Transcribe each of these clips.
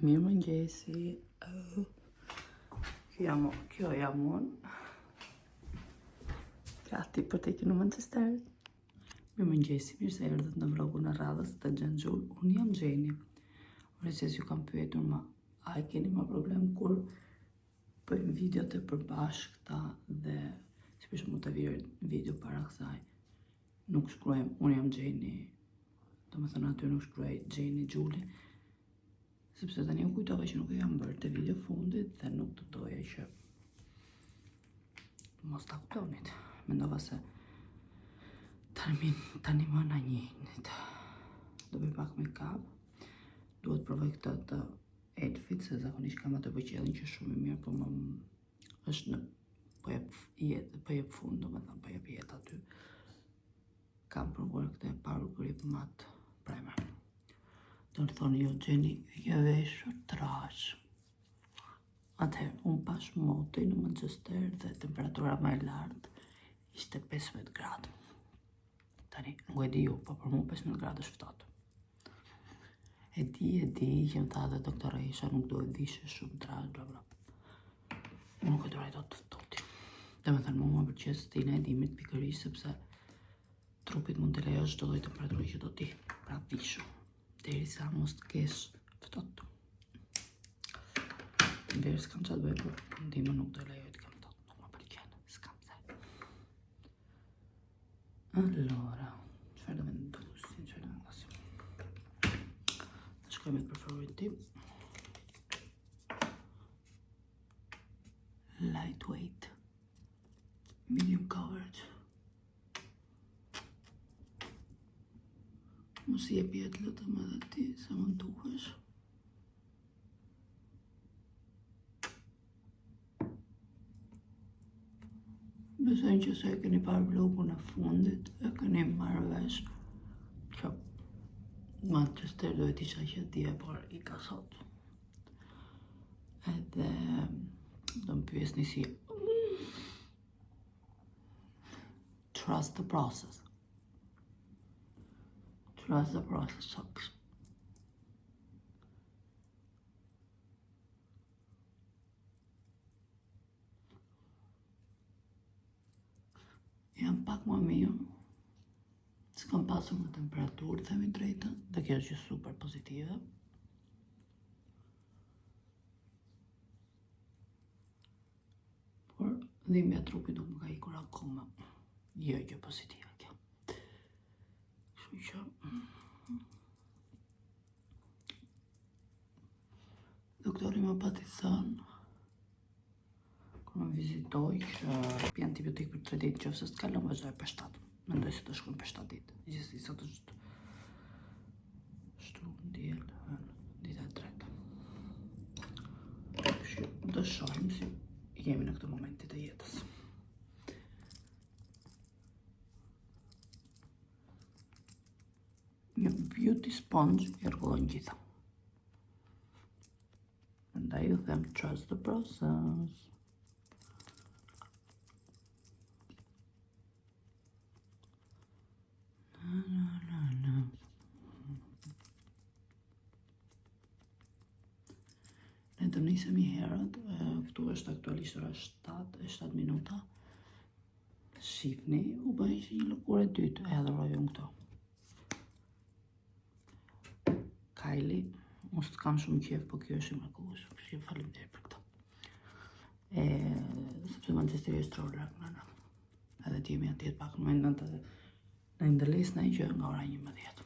Mirë mëngjesi. Kjo jam unë. Gati për të ikur në Manchester. Mirë mëngjesi, mirë se erdhët në vlogun e radhës të Xhenxhul. Unë jam Gjeni. Ore se ju kam pyetur ma, a e keni ma problem kur bëjmë videot e përbashkëta dhe si për shembull të vjerë video para kësaj. Nuk shkruajmë unë jam Gjeni. Domethënë aty nuk shkruaj Gjeni Xhuli. Sepse tani u kujtova që nuk e kam bërë të video fundit dhe nuk të doja që mos ta kuptonit. Mendova se tani më na njihit. Do bëj pak make-up. Duhet provoj këtë të outfit se zakonisht kam atë bëqellin që shumë i mirë, po më është në po jep fund, domethënë po jep jetë aty. Kam provuar këtë Power Grip Matte Primer. Do të thonë jo Gjeni, je veshur trash. Atëherë, unë pash moti në Manchester dhe temperatura më e lartë ishte 15 gradë. Tani, nuk e di ju, po për mu 15 gradë është ftohtë. E di që më tha dhe doktora Isha nuk duhet vishe shumë trash, bla bla. Unë nuk e duaj do të ftohti. Domethënë, mua më pëlqen stili e dimit pikërisht sepse trupit mund të lejosh çdo lloj temperature që do ti, pra vishu. Derisa mos të kesh ftohtë. Ndërsa s'kam çfarë bëj, por ndihmë nuk do e lejoj të kem ftohtë, nuk më pëlqen, s'kam se. Allora, çfarë do vendosim, Të shkojmë me preferuarin tim. Lightweight, medium coverage. Mos i jep jetë lutëm edhe ti, se më duhesh. Besoj që se e keni parë vlogun e fundit, e keni marrë vesh që Manchester duhet isha që dje, por i ka sot. Edhe do më pyesni si trust the process. Trust the process sucks. Jam pak më mirë. S'kam pasur në temperaturë, themi drejtën, dhe kjo është super pozitive. Por dhimbja e trupit nuk më ka ikur akoma. Jo gjë pozitive kjo. Kështu që doktori më pati thënë kur më vizitoj që pi antibiotik për 3 ditë, nëse s'të kalon vazhdoj për 7. Mendoj se të shkojmë për 7 ditë. Gjithsesi sot është shtru, diel, dita e tretë. Kështu do shohim si jemi në këtë momentit të jetës. Një beauty sponge i rregullon gjitha. Ndaj ju them trust the process. Ne të nisemi herët, këtu është aktualisht ora 7 minuta. Shifni, u bëj që një lëkurë e dytë, e adhuroj unë këto. Kylie, mos të kam shumë qef, po kjo është i mrekullueshëm, kështu që faleminderit për këtë. Sepse Manchesteri është trollrak, nëna. Edhe ti jemi atje pak në në ndëlis në gjë nga ora 11.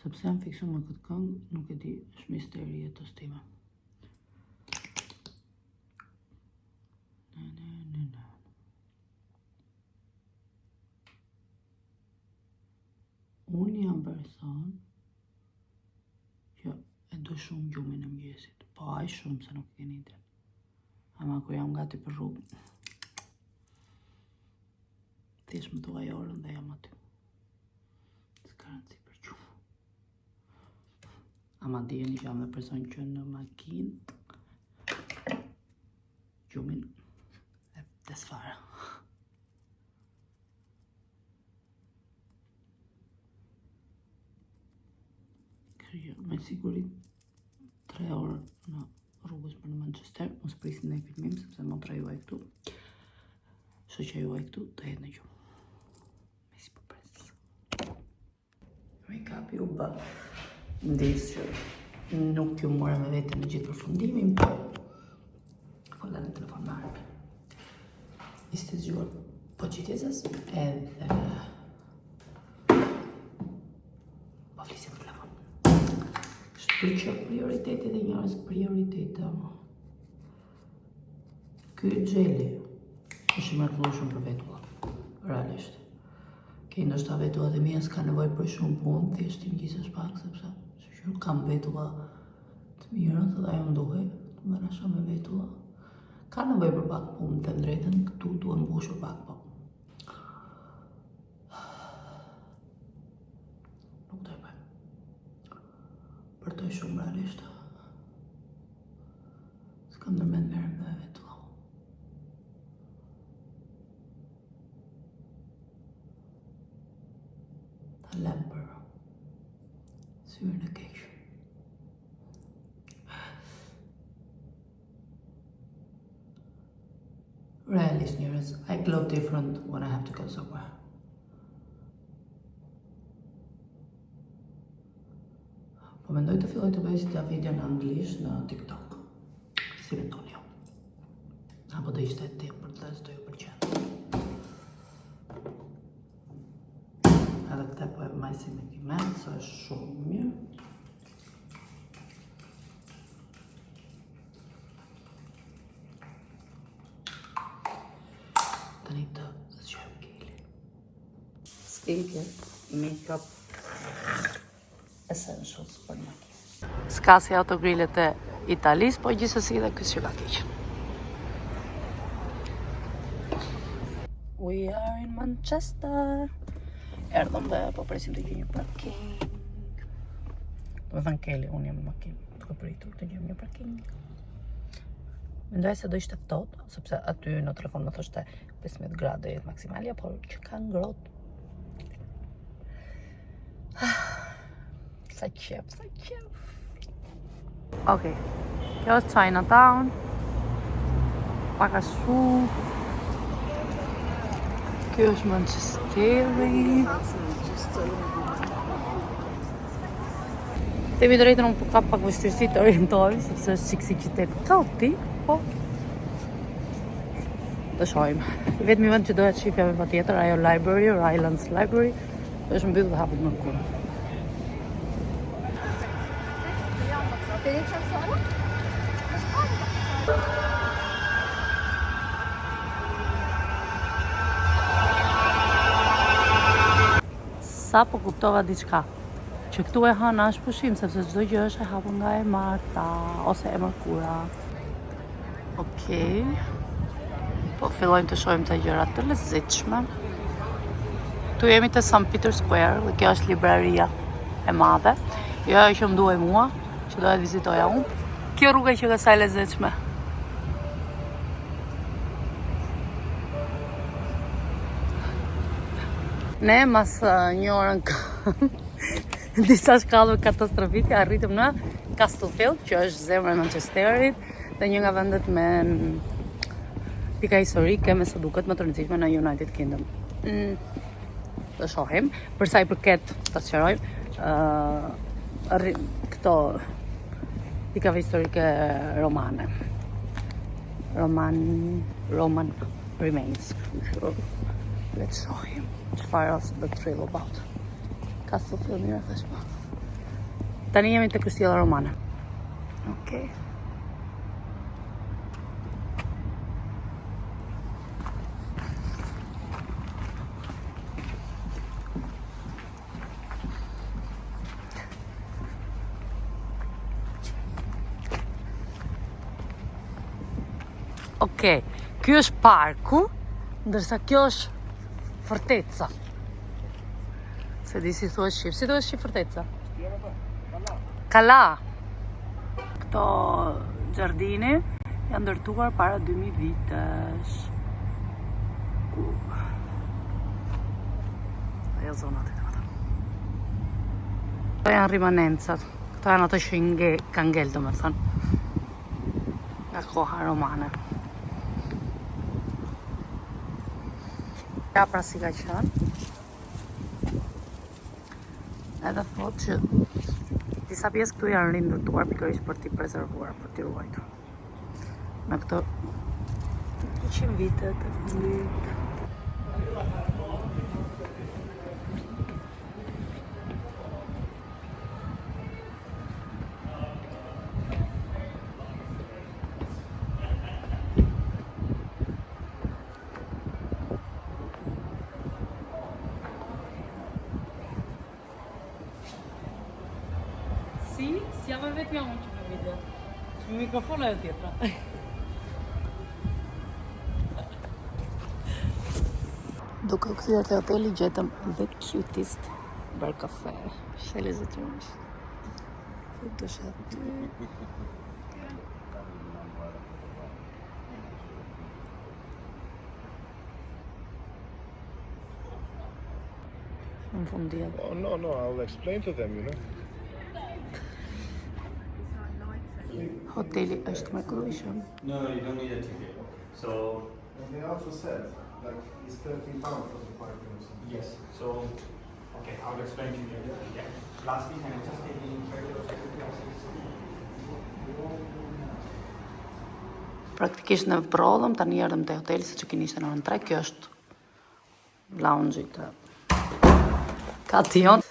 Sepse jam fiksu me këtë këngë, nuk e di, është misteri jetës time. Unë jam person që e do shumë gjumin e mëngjesit, po aq shumë se nuk keni ide. Ama kur jam gati për rrugë, thjesht më thuaj orën dhe jam aty. S'ka rëndësi për gjumë. Ama dijeni që jam dhe person që në makinë gjumin e desfara. Me sigurit 3 orë në rrugës për në Manchester, mos prisin dhe i filmim, sepse motra juaj këtu, shoqja juaj këtu, të jetë në gjumë. Me si për presës. Make-up u bë, ndisë që nuk ju mora me vete në gjithë përfundimin, për fola në telefon me arpi. Ishte zgjuar po qitjesës, edhe po flisim në telefon. Shtu që prioritetit e njërës prioritetet. Ky gjeli është i mrekullueshëm për vetulla, realisht. Ke ndoshta vetullat e mia s'ka nevojë për shumë punë, thjesht i ngjisesh pak sepse që kam vetulla të mira, dhe ajo më duhej, të më rasha me vetulla. Ka nevojë për pak punë, të drejtën, këtu duhet mbushur pak, po. Nuk do e bëj. Përtoj shumë realisht. S'kam ndërmend merrem me vetulla. Ta lem për syrën e keq. Realisht njerëz, I glow different when I have to go somewhere. Po mendoj të filloj të bëj si ta video në anglisht në TikTok. Si mendoni ju? Apo do ishte ti për të do ju pëlqen. Edhe këtë po e maj si me pigment, sa është shumë mirë. Tani të zgjohem geli. Skincare, make-up, essentials për makinë. S'ka si autogrillet e Italis, po gjithsesi dhe ky që ka keq. We are in Manchester. Erdhëm dhe po presim të gjejmë një parking. Do të thënë Kelly, unë jam në makinë, duke pritur të gjejmë një parking. Mendoj se do ishte ftohtë, sepse aty në telefon më thoshte 15 gradë jetë maksimalja, por që ka ngrohtë. Sa qef. Okej, kjo është Chinatown. Paka shumë. Kjo është Manchesteri. Temi drejtën unë ka pak vështirësi të orientohem, sepse është qiksi qytet kaotik, po do shohim. Vetëm vend që doja të shifja me patjetër, ajo library, Rylands Library, është mbyllur dhe hapet mërkurë. Sa po kuptova diçka, që këtu e hëna është pushim, sepse çdo gjë është e hapur nga e marta ose e mërkura. Okej. Po fillojmë të shohim të gjëra të lezetshme. Tu jemi te St. Peter Square, dhe kjo është libraria e madhe. Jo ajo që më duhej mua, që doja të vizitoja unë. Kjo rruga që ka sa e lezetshme. Ne mas një orën disa shkallëve katastrofike arritëm në Castlefield, që është zemra e Manchesterit dhe një nga vendet me pika historike me sa duket më të rëndësishme në United Kingdom. Do shohim, për sa i përket ta sqarojmë, këto pikave historike romane. Roman remains. Let's show him. Çfarë është the thrill about? Castlefield mirë thash po. Tani jemi te Kështjella Romane. Okej. Okej, ky është parku, ndërsa kjo është forteca. Se di si thuhet shqip. Si thuhet shqip forteca? Kala. Këto gjardini janë ndërtuar para 2000 vitesh. Ajo zonat e këta. Këto janë rimanencat. Këto janë ato që ka ngel, domethënë. Nga koha romane. Ja, pra si ka qenë. Edhe thot që disa pjesë këtu janë rindërtuar pikërisht për t'i prezervuar, për t'i ruajtur. Me këto 100 vite të fundit. Siamo vetëm unë që për video. Që mikrofon ajo tjetra. Duke u kthyer te hoteli gjetëm the cutest bar kafe. Shëles e tërësh. Do shat. Në fund dia. Oh, no, I'll explain to them, you know. Hoteli është mrekullueshëm. No, you don't need a ticket. So, And they also said, like, it's 13 pounds for the parking or something. yes. So, okay, I'll explain to you. Yeah. Lastly, can I just take in Praktikisht në prodhëm, tani erdhëm te hoteli siç e keni ishte në orën 3. Kjo është lounge-i të Kation.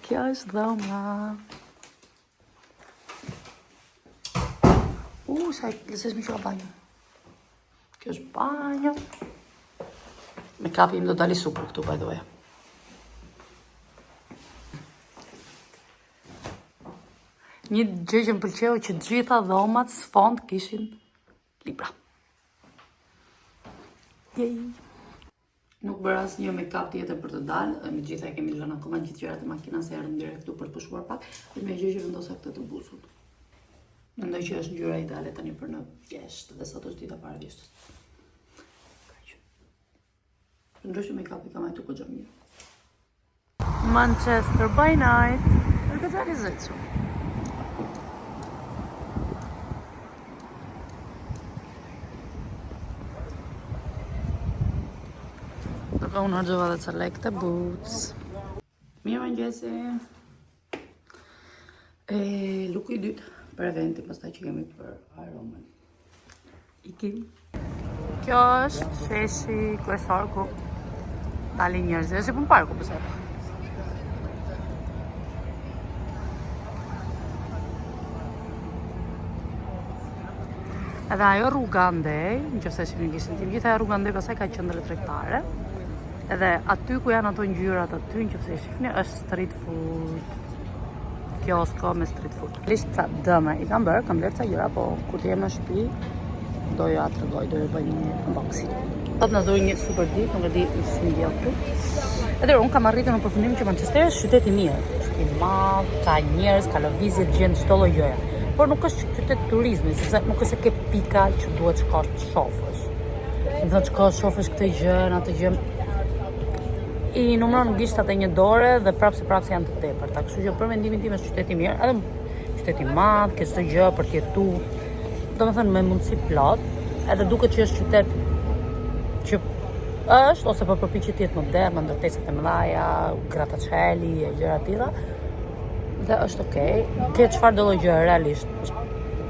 Kjo është dhoma. Sai, lëses mi që ka banjo. Kjo është banjo. Me kapi im do dali super këtu, by the way. Një gjë që më pëlqeu që gjitha dhomat s'fond kishin libra. Jej. Nuk bërë asë një make-up tjetër për të dalë, me gjitha e kemi lënë akoma gjithë gjërat e makina se erdhëm direkt këtu për të pushuar pak, dhe me gjë që vendosa këtë të busut. Mendoj që është ngjyra ideale tani për në vjesht, dhe sot është dita para vjeshtës. Ndryshe make-up i ka majtu goxha mirë. Manchester by night. Organizacja. Dopo unë hargjova dhe ca lekë boots. Mirë mëngjesi. Luku i dytë për eventi, pastaj që kemi për Ironman. Ikim. Kjo është sheshi kryesor ku dalin njerëzit, është si pun parku pëse. Edhe ajo rruga ndej, nëse shihni kishën tim, gjithë ajo rruga ndej pastaj ka qendrë tregtare. Edhe aty ku janë ato ngjyrat aty, nëse shihni, është street food. Kiosko me street food. Lisht ca dëme i kam bërë, kam blerë ca gjëra, po kur të jem në shtëpi, do ju tregoj, do ju bëj një unboxing. Sot na zoi një super ditë, nuk e di si ndjell këtu. Edhe unë kam arritur në përfundim që Manchester është qytet i mirë. Është i madh, ka njerëz, ka lëvizje, gjën çdo lloj gjëje. Por nuk është qytet turizmi, sepse nuk është se ke pika që duhet shkosh të shohësh. Do të shkosh shohësh këtë gjën, atë gjë. I numëron gishtat e një dore dhe prapse janë të tepërta. Kështu që për mendimin tim është qytet i mirë, edhe qytet i madh, ke çdo gjë për të jetuar. Domethënë me mundësi plot, edhe duket që është qytet që është ose po përpiqet të jetë modern, me ndërtesat e mëdha, grattacieli e gjëra të tilla. Dhe është okay. Ke çfarë do lloj gjë realisht.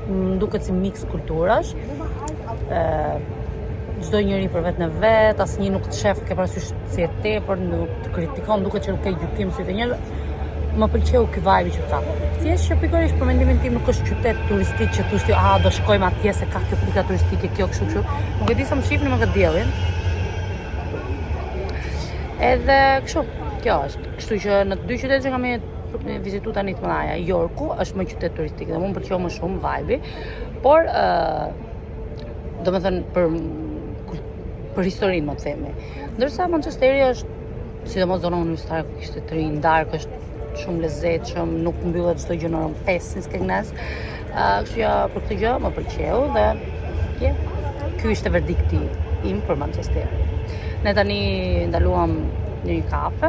Më duket si mix kulturash. Çdo njeri për vetë në vet, asnjë nuk të shef, ke parasysh si e tepër, nuk të kritikon, duket që nuk ke gjykim si të njerëzve. Më pëlqeu ky vibe që ka. Thjesht që pikërisht për mendimin tim nuk është qytet turistik që thoshti, do shkojmë atje se ka kjo pika turistike, kjo kështu. Nuk e di sa më shihni me këtë diellin. Edhe kështu, kjo është. Kështu që në të dy qytetet që kam vizituar tani të mëdha, Yorku është më qytet turistik dhe më pëlqeu më shumë vibe-i, por do me thënë për historinë më të themi. Ndërsa Manchesteri është, sidomos zona universitare ku kishte të rinj, darkë, është shumë lezetshëm, nuk mbyllet çdo gjë në orën 5 si Skegnez. Kështu që për këtë gjë më pëlqeu dhe ky ishte verdikti im për Manchester. Ne tani ndaluam në një kafe.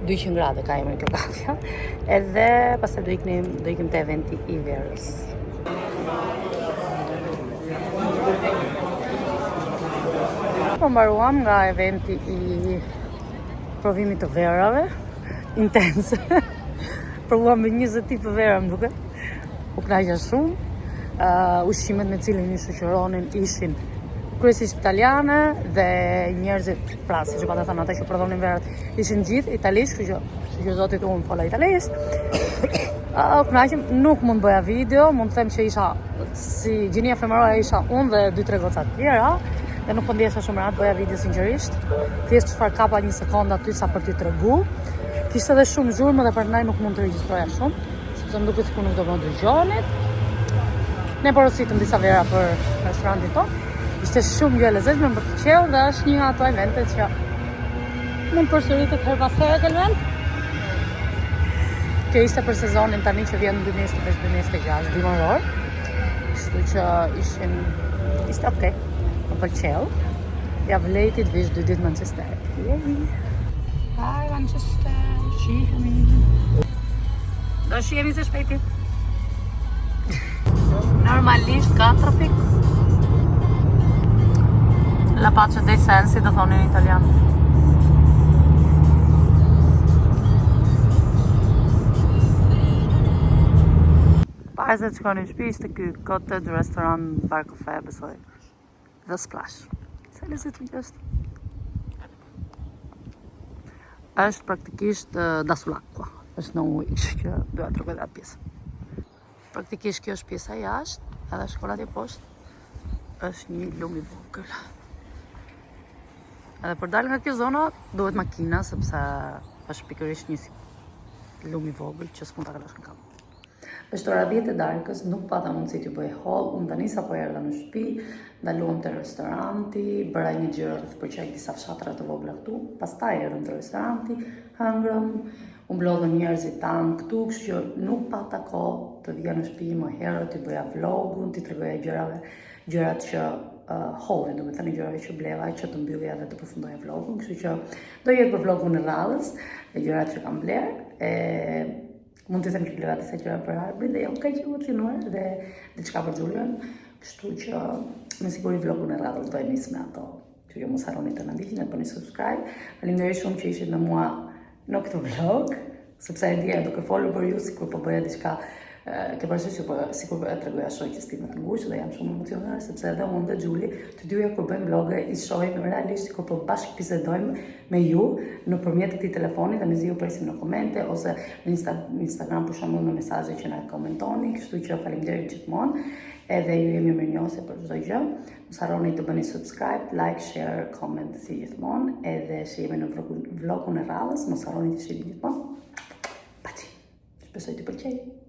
200 gradë ka emrin kjo kafja. Edhe pastaj do ikim te eventi i verës. Po mbaruam nga eventi i provimit të verave, intense. Provuam me 20 tipë vera më duket. U kënaqa shumë. Ushqimet me cilin i shoqëronin ishin kryesisht italiane dhe njerëzit, pra siç e pata thënë ata që prodhonin verat, ishin gjithë italisht, kështu që zotit unë fola italisht. U kënaqem, nuk mund bëja video, mund të them që isha si gjinia femërore, isha unë dhe 2-3 goca të tjera. Dhe nuk po ndjesha shumë rahat bëja video sinqerisht. Thjesht çfarë kapa një sekondë aty sa për t'i tregu. Kishte edhe shumë zhurmë dhe prandaj nuk mund të regjistroja shumë, sepse më duket sikur nuk do më dëgjonit. Ne porositëm disa vera për restorantin tonë. Ishte shumë gjë e lezetshme, më pëlqeu dhe është një nga ato evente që mund përsëritet her pas here këtë event. Kjo ishte për sezonin tani që vjen 2025-2026 dimëror. Kështu që ishte okay. Më pëlqeu. Ja vlejti të vish 2 ditë Manchester. Hi Manchester, shihemi. Do shihemi së shpejti. Normalisht ka trafik. La pace dei sensi, do thonë në italian. Para se të shkoni në shtëpi ishte ky Cottage Restaurant Bar Cafe, besoj. The Splash. Sa lezetshëm është. Është praktikisht da sull'acqua. Është në ujë, që doja të rrugë atë pjesë. Praktikisht kjo është pjesa jashtë, edhe shkolla atje poshtë është një lum i vogël. Edhe për dalë nga kjo zona duhet makina, sepse është pikërisht një lum i vogël që s'mund ta kalosh në kam. Është ora 10 e darkës, nuk pata mundësi t'ju bëj haul, unë tani sapo erdha në shtëpi, ndaluam te restoranti, bëra një xhiro rreth përqaj disa fshatra të vogla këtu, pastaj erdhëm te restoranti, hëngrëm, u mblodhën njerëzit tanë këtu, kështu që nuk pata kohë të vija në shtëpi më herët, t'i bëja vlogun, t'i tregoja gjërat që hollin, domethënë gjërave që bleva, që të mbyllja dhe të përfundoja vlogun, kështu që do jetë për vlogun e radhës, e gjërat që kam bler, mund të them që bleva disa gjëra për Arbin dhe jam kaq emocionuar dhe diçka për Julian, kështu që me siguri vlogun e radhës do e nis me ato. Kështu që mos harroni të na ndiqni dhe bëni subscribe. Faleminderit shumë që ishit me mua në këtë vlog, sepse e ndjeja duke folur për ju sikur po bëja diçka ke parasysh sikur po e tregoja shoqës time të ngushtë dhe jam shumë emocionuar sepse edhe unë dhe Gjuli të dyja kur bëjmë vloge i shohim realisht sikur po bashkë bisedojmë me ju nëpërmjet këtij telefoni dhe mezi ju presim në komente ose në Instagram për shembull në mesazhe që na komentoni, kështu që faleminderit gjithmonë. Edhe ju jemi mirënjohëse për çdo gjë. Mos harroni të bëni subscribe, like, share, comment si gjithmonë, edhe shihemi në vlogun e radhës, mos harroni të shihni gjithmonë. Paçi. Shpresoj të pëlqejë.